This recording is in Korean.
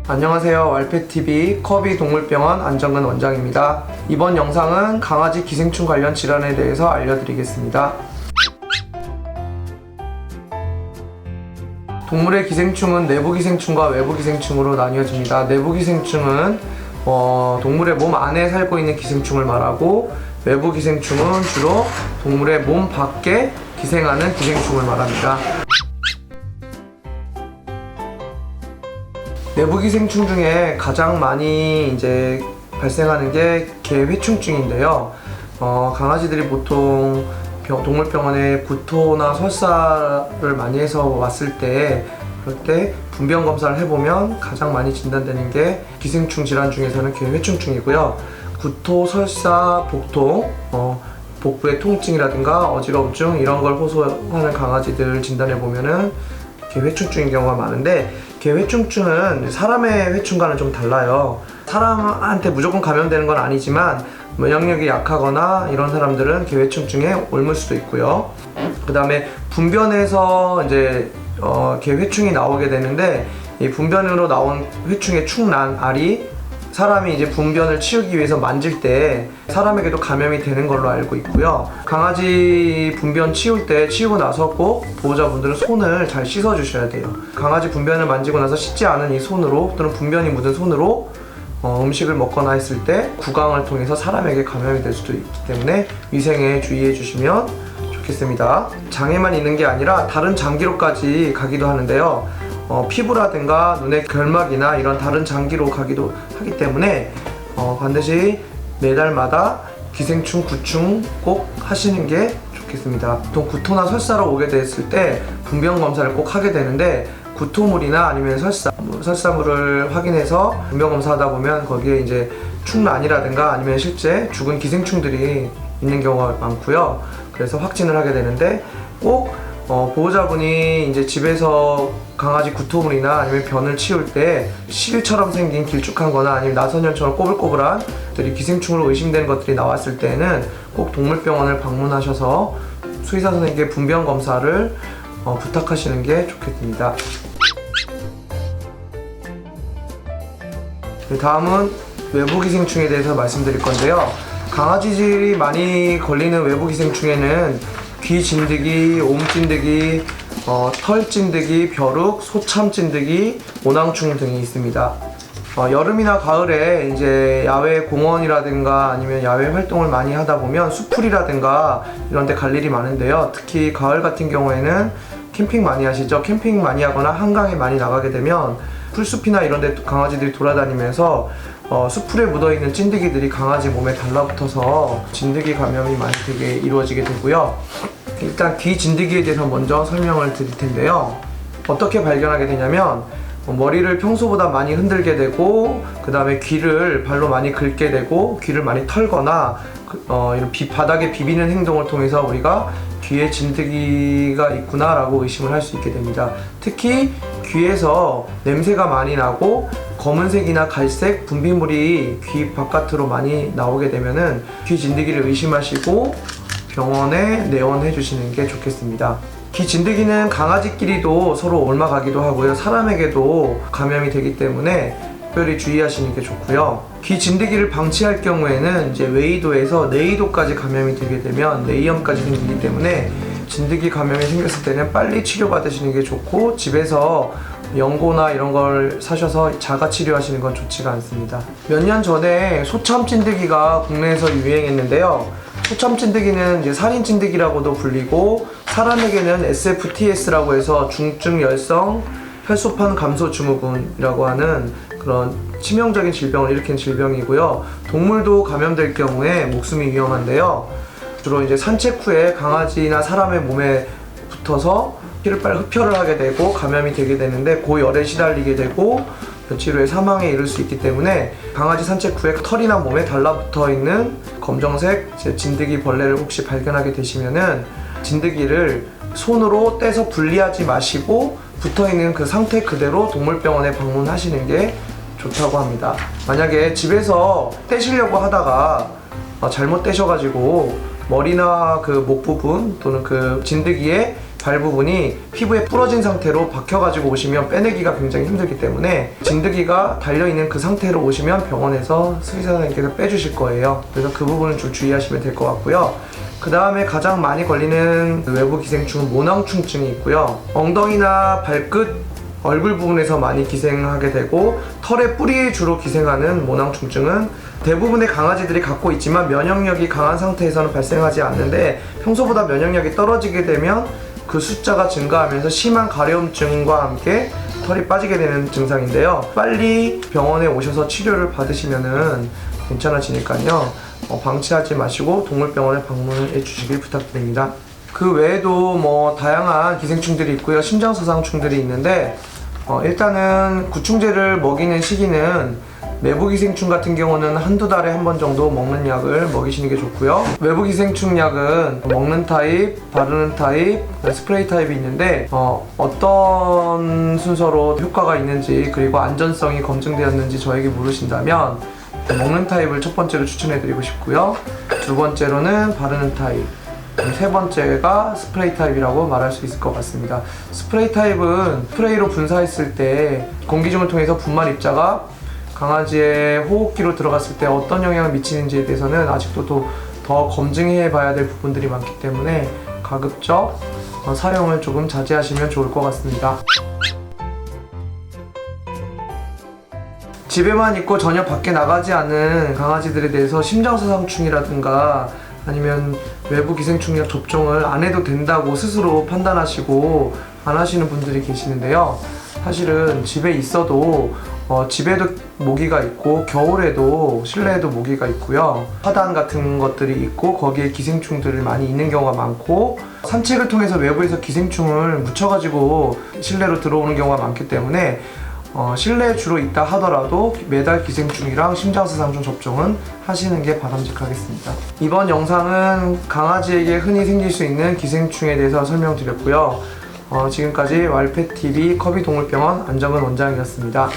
안녕하세요. 왈펫TV 커비동물병원 안정근 원장입니다. 이번 영상은 강아지 기생충 관련 질환에 대해서 알려드리겠습니다. 동물의 기생충은 내부 기생충과 외부 기생충으로 나뉘어집니다. 내부 기생충은 동물의 몸 안에 살고 있는 기생충을 말하고, 외부 기생충은 주로 동물의 몸 밖에 기생하는 기생충을 말합니다. 내부 기생충 중에 가장 많이 발생하는 게 개회충증인데요. 강아지들이 보통 동물병원에 구토나 설사를 많이 해서 왔을 때, 그럴 때 분변 검사를 해보면 가장 많이 진단되는 게 기생충 질환 중에서는 개회충증이고요. 구토, 설사, 복통, 복부의 통증이라든가 어지러움증 이런 걸 호소하는 강아지들 진단해 보면은 개회충증인 경우가 많은데, 개회충증은 사람의 회충과는 좀 달라요. 사람한테 무조건 감염되는 건 아니지만 면역력이 약하거나 이런 사람들은 개회충증에 옮을 수도 있고요. 그 다음에 분변에서 개회충이 나오게 되는데, 이 분변으로 나온 회충의 충란, 알이 사람이 분변을 치우기 위해서 만질 때 사람에게도 감염이 되는 걸로 알고 있고요. 강아지 분변 치울 때, 치우고 나서 꼭 보호자분들은 손을 잘 씻어 주셔야 돼요. 강아지 분변을 만지고 나서 씻지 않은 이 손으로, 또는 분변이 묻은 손으로 음식을 먹거나 했을 때 구강을 통해서 사람에게 감염이 될 수도 있기 때문에 위생에 주의해 주시면 좋겠습니다. 장에만 있는 게 아니라 다른 장기로까지 가기도 하는데요. 피부라든가 눈의 결막이나 이런 다른 장기로 가기도 하기 때문에 반드시 매달마다 기생충 구충 꼭 하시는 게 좋겠습니다. 보통 구토나 설사로 오게 됐을 때 분변 검사를 꼭 하게 되는데, 구토물이나 아니면 설사물을 확인해서 분변 검사하다 보면 거기에 충란이라든가 아니면 실제 죽은 기생충들이 있는 경우가 많고요. 그래서 확진을 하게 되는데, 꼭 보호자분이 집에서 강아지 구토물이나 아니면 변을 치울 때 실처럼 생긴 길쭉한 거나 아니면 나선현처럼 꼬불꼬불한 기생충으로 의심되는 것들이 나왔을 때는 꼭 동물병원을 방문하셔서 수의사 선생님께 분변 검사를 부탁하시는 게 좋겠습니다. 다음은 외부 기생충에 대해서 말씀드릴 건데요. 강아지들이 많이 걸리는 외부 기생충에는 귀 진드기, 옴 진드기, 털 진드기, 벼룩, 소참 진드기, 모낭충 등이 있습니다. 여름이나 가을에 야외 공원이라든가 아니면 야외 활동을 많이 하다 보면 수풀이라든가 이런 데 갈 일이 많은데요. 특히 가을 같은 경우에는 캠핑 많이 하시죠? 캠핑 많이 하거나 한강에 많이 나가게 되면 풀숲이나 이런 데 강아지들이 돌아다니면서 수풀에 묻어있는 찐드기들이 강아지 몸에 달라붙어서 진드기 감염이 많이 이루어지게 되고요. 일단 귀 진드기에 대해서 먼저 설명을 드릴 텐데요. 어떻게 발견하게 되냐면, 머리를 평소보다 많이 흔들게 되고, 그 다음에 귀를 발로 많이 긁게 되고, 귀를 많이 털거나 이런 바닥에 비비는 행동을 통해서 우리가 귀에 진드기가 있구나 라고 의심을 할 수 있게 됩니다. 특히 귀에서 냄새가 많이 나고 검은색이나 갈색 분비물이 귀 바깥으로 많이 나오게 되면은 귀 진드기를 의심하시고 병원에 내원해 주시는 게 좋겠습니다. 귀 진드기는 강아지끼리도 서로 옮아가기도 하고요. 사람에게도 감염이 되기 때문에 특별히 주의하시는 게 좋고요. 귀 진드기를 방치할 경우에는 외이도에서 내이도까지 감염이 되게 되면 내이염까지 생기기 때문에 진드기 감염이 생겼을 때는 빨리 치료받으시는 게 좋고, 집에서 연고나 이런 걸 사셔서 자가 치료하시는 건 좋지가 않습니다. 몇 년 전에 소참 찐드기가 국내에서 유행했는데요. 소참 찐드기는 살인 찐드기라고도 불리고, 사람에게는 SFTS라고 해서 중증 열성 혈소판 감소 증후군이라고 하는 그런 치명적인 질병을 일으키는 질병이고요. 동물도 감염될 경우에 목숨이 위험한데요. 주로 산책 후에 강아지나 사람의 몸에 붙어서 피를 빨리 흡혈을 하게 되고 감염이 되게 되는데, 고열에 시달리게 되고 며칠 후에 사망에 이를 수 있기 때문에 강아지 산책 후에 털이나 몸에 달라붙어 있는 검정색 진드기 벌레를 혹시 발견하게 되시면은 진드기를 손으로 떼서 분리하지 마시고 붙어 있는 그 상태 그대로 동물병원에 방문하시는 게 좋다고 합니다. 만약에 집에서 떼시려고 하다가 잘못 떼셔가지고 머리나 그 목 부분 또는 그 진드기에 발 부분이 피부에 부러진 상태로 박혀가지고 오시면 빼내기가 굉장히 힘들기 때문에 진드기가 달려있는 그 상태로 오시면 병원에서 수의사선생님께서 빼주실 거예요. 그래서 그 부분은 좀 주의하시면 될 것 같고요. 그 다음에 가장 많이 걸리는 외부 기생충은 모낭충증이 있고요. 엉덩이나 발끝, 얼굴 부분에서 많이 기생하게 되고 털의 뿌리에 주로 기생하는 모낭충증은 대부분의 강아지들이 갖고 있지만 면역력이 강한 상태에서는 발생하지 않는데 평소보다 면역력이 떨어지게 되면 그 숫자가 증가하면서 심한 가려움증과 함께 털이 빠지게 되는 증상인데요. 빨리 병원에 오셔서 치료를 받으시면은 괜찮아지니까요. 방치하지 마시고 동물병원에 방문을 해주시길 부탁드립니다. 그 외에도 뭐 다양한 기생충들이 있고요. 심장사상충들이 있는데 일단은 구충제를 먹이는 시기는 내부기생충 같은 경우는 한두 달에 한 번 정도 먹는 약을 먹이시는 게 좋고요. 외부기생충 약은 먹는 타입, 바르는 타입, 스프레이 타입이 있는데 어떤 순서로 효과가 있는지 그리고 안전성이 검증되었는지 저에게 물으신다면 먹는 타입을 첫 번째로 추천해드리고 싶고요. 두 번째로는 바르는 타입, 세 번째가 스프레이 타입이라고 말할 수 있을 것 같습니다. 스프레이 타입은 스프레이로 분사했을 때 공기 중을 통해서 분말 입자가 강아지의 호흡기로 들어갔을 때 어떤 영향을 미치는지에 대해서는 아직도 더 검증해 봐야 될 부분들이 많기 때문에 가급적 사용을 조금 자제하시면 좋을 것 같습니다. 집에만 있고 전혀 밖에 나가지 않는 강아지들에 대해서 심장사상충이라든가 아니면 외부 기생충약 접종을 안 해도 된다고 스스로 판단하시고 안 하시는 분들이 계시는데요. 사실은 집에 있어도 집에도 모기가 있고 겨울에도 실내에도 모기가 있고요. 화단 같은 것들이 있고 거기에 기생충들이 많이 있는 경우가 많고 산책을 통해서 외부에서 기생충을 묻혀가지고 실내로 들어오는 경우가 많기 때문에 실내에 주로 있다 하더라도 매달 기생충이랑 심장사상충 접종은 하시는 게 바람직하겠습니다. 이번 영상은 강아지에게 흔히 생길 수 있는 기생충에 대해서 설명드렸고요. 지금까지 왈펫TV 커비동물병원 안정은 원장이었습니다.